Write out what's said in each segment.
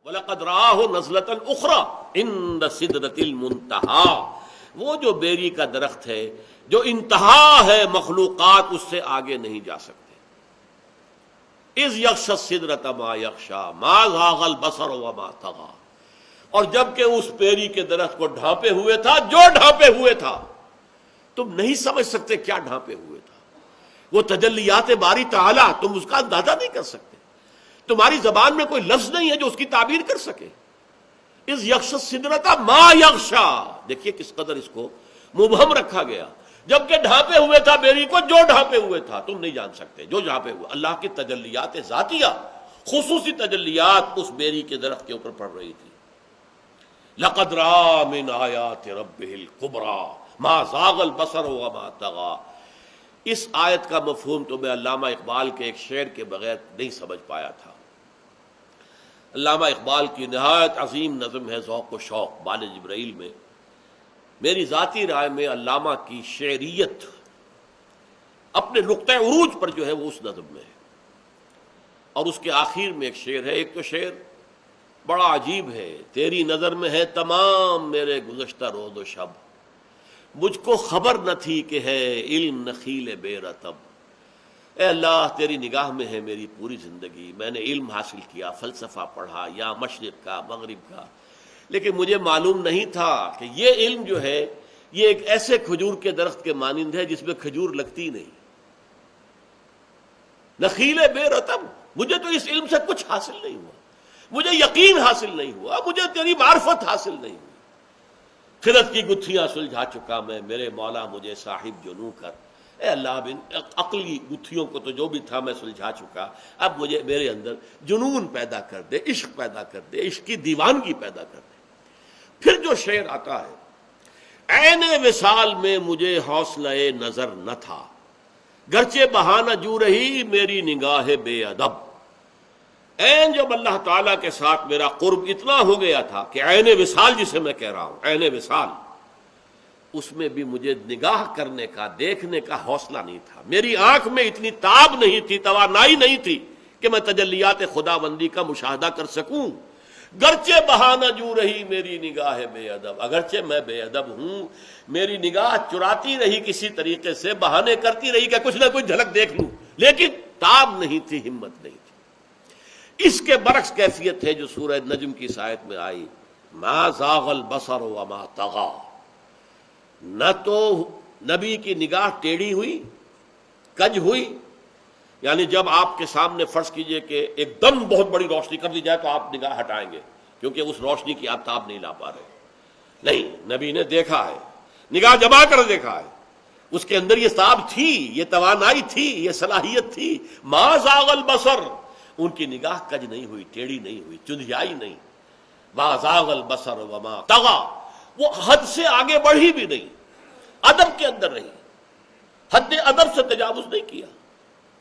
وَلَقَدْ رَآهُ نَزْلَةً أُخْرَى عِندَ سِدْرَةِ الْمُنتَہَىٰ، وہ جو بیری کا درخت ہے جو انتہا ہے مخلوقات اس سے آگے نہیں جا سکتے۔ اِذْ يَغْشَى السِّدْرَةَ مَا يَغْشَىٰ مَا زَاغَ الْبَصَرُ وَمَا طَغَىٰ، اور جب کہ اس بیری کے درخت کو ڈھانپے ہوئے تھا جو ڈھانپے ہوئے تھا، تم نہیں سمجھ سکتے کیا ڈھانپے ہوئے تھا، وہ تجلیات باری تعالیٰ، تم اس کا اندازہ نہیں کر سکتے، تمہاری زبان میں کوئی لفظ نہیں ہے جو اس کی تعبیر کر سکے۔ اِذْ يَغْشَى السِّدْرَةَ مَا يَغْشَىٰ، دیکھیے کس قدر اس کو مبہم رکھا گیا، جبکہ ڈھانپے ہوئے تھا بیری کو جو ڈھانپے ہوئے تھا، تم نہیں جان سکتے جو ڈھانپے ہوئے۔ اللہ کی تجلیات ذاتیہ، خصوصی تجلیات اس بیری کے درخت کے اوپر پڑ رہی تھی۔ لَقَدْ رَأَىٰ مِنْ آیَاتِ رَبِّهِ الْكُبْرَىٰ مَا زَاغَ الْبَصَرُ وَمَا طَغَىٰ۔ اس آیت کا مفہوم تو میں علامہ اقبال کے ایک شعر کے بغیر نہیں سمجھ پایا تھا۔ علامہ اقبال کی نہایت عظیم نظم ہے ذوق و شوق بال جبرائیل میں، میری ذاتی رائے میں علامہ کی شعریت اپنے نقطہ عروج پر جو ہے وہ اس نظم میں ہے، اور اس کے آخر میں ایک شعر ہے، ایک تو شعر بڑا عجیب ہے، تیری نظر میں ہے تمام میرے گزشتہ روز و شب، مجھ کو خبر نہ تھی کہ ہے علم نخیل بے رطب۔ اے اللہ تیری نگاہ میں ہے میری پوری زندگی، میں نے علم حاصل کیا، فلسفہ پڑھا یا مشرق کا مغرب کا، لیکن مجھے معلوم نہیں تھا کہ یہ علم جو ہے یہ ایک ایسے کھجور کے درخت کے مانند ہے جس میں کھجور لگتی نہیں، نخیل بے رطب۔ مجھے تو اس علم سے کچھ حاصل نہیں ہوا، مجھے یقین حاصل نہیں ہوا، مجھے تیری معرفت حاصل نہیں ہوئی۔ خرد کی گتھیاں سلجھا چکا میں، میرے مولا مجھے صاحب جنوں کر۔ اے اللہ بن عقلی گتھیوں کو تو جو بھی تھا میں سلجھا چکا، اب مجھے میرے اندر جنون پیدا کر دے، عشق پیدا کر دے، عشق کی دیوانگی پیدا کر دے۔ پھر جو شعر آتا ہے، عین وصال میں مجھے حوصلہ نظر نہ تھا، گرچہ بہانہ جو رہی میری نگاہ بے ادب۔ عین جب اللہ تعالیٰ کے ساتھ میرا قرب اتنا ہو گیا تھا کہ عین وصال جسے میں کہہ رہا ہوں، عین وصال، اس میں بھی مجھے نگاہ کرنے کا، دیکھنے کا حوصلہ نہیں تھا، میری آنکھ میں اتنی تاب نہیں تھی، توانائی نہیں تھی کہ میں تجلیات خداوندی کا مشاہدہ کر سکوں۔ گرچہ بہانہ جو رہی میری نگاہ بے ادب، اگرچہ میں بے ادب ہوں، میری نگاہ چراتی رہی کسی طریقے سے، بہانے کرتی رہی کہ کچھ نہ کچھ جھلک دیکھ لوں، لیکن تاب نہیں تھی، ہمت نہیں تھی۔ اس کے برعکس کیفیت ہے جو سورہ نجم کی اس آیت میں آئی، ما زاغ البصر وما طغیٰ، نہ تو نبی کی نگاہ ٹیڑھی ہوئی، کج ہوئی، یعنی جب آپ کے سامنے فرض کیجئے کہ ایک دم بہت بڑی روشنی کر دی جائے تو آپ نگاہ ہٹائیں گے کیونکہ اس روشنی کی آپ تاب نہیں لا پا رہے، نہیں، نبی نے دیکھا ہے، نگاہ جما کر دیکھا ہے، اس کے اندر یہ تاب تھی، یہ توانائی تھی، یہ صلاحیت تھی۔ ما زاغ البصر، ان کی نگاہ کج نہیں ہوئی، ٹیڑھی نہیں ہوئی، چندھیائی نہیں۔ ما زاغ البصر وما طغیٰ، وہ حد سے آگے بڑھی بھی نہیں، ادب کے اندر رہی، حد ادب سے تجاوز نہیں کیا۔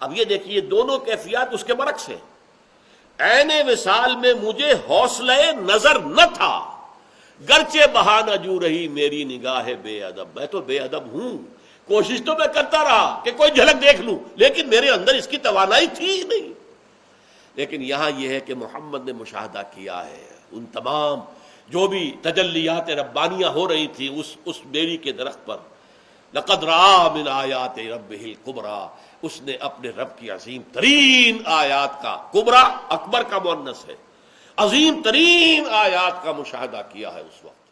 اب یہ دیکھیے دونوں کیفیات اس کے برعکس ہیں۔ عین وصال میں مجھے حوصلہ نظر نہ تھا، گرچہ بہانہ جو رہی میری نگاہ بے ادب، میں تو بے ادب ہوں، کوشش تو میں کرتا رہا کہ کوئی جھلک دیکھ لوں، لیکن میرے اندر اس کی توانائی تھی ہی نہیں۔ لیکن یہاں یہ ہے کہ محمد نے مشاہدہ کیا ہے ان تمام جو بھی تجلیات ربانیہ ہو رہی تھی اس بیری کے درخت پر۔ لقد رآ من آیات ربہ الکبریٰ، اس نے اپنے رب کی عظیم ترین آیات کا، کبریٰ اکبر کا مؤنث ہے، عظیم ترین آیات کا مشاہدہ کیا ہے اس وقت۔